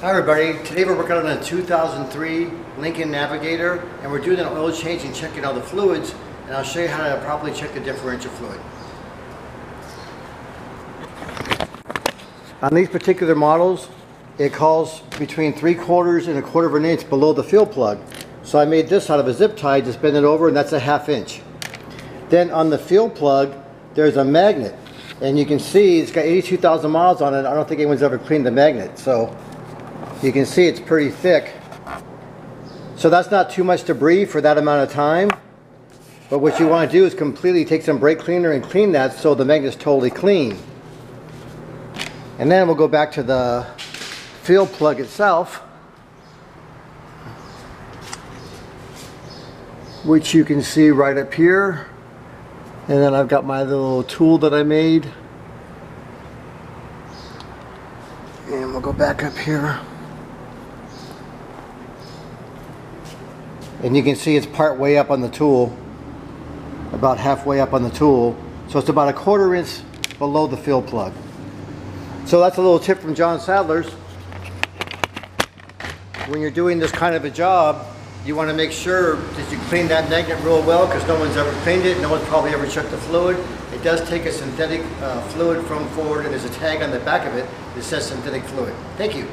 Hi everybody, today we're working on a 2003 Lincoln Navigator and we're doing an oil change and checking all the fluids, and I'll show you how to properly check the differential fluid. On these particular models, it calls between 3/4 and 1/4 of an inch below the fuel plug. So I made this out of a zip tie, just bend it over, and that's a 1/2 inch. Then on the fuel plug, there's a magnet, and you can see it's got 82,000 miles on it. I don't think anyone's ever cleaned the magnet, so you can see it's pretty thick. So that's not too much debris for that amount of time. But what you want to do is completely take some brake cleaner and clean that so the magnet's totally clean. And then we'll go back to the fuel plug itself, which you can see right up here. And then I've got my little tool that I made. And we'll go back up here. And you can see it's part way up on the tool, about halfway up on the tool. So it's about 1/4 inch below the fuel plug. So that's a little tip from John Sadler's. When you're doing this kind of a job, you want to make sure that you clean that magnet real well, because no one's ever cleaned it. No one's probably ever checked the fluid. It does take a synthetic fluid from Ford, and there's a tag on the back of it that says synthetic fluid. Thank you.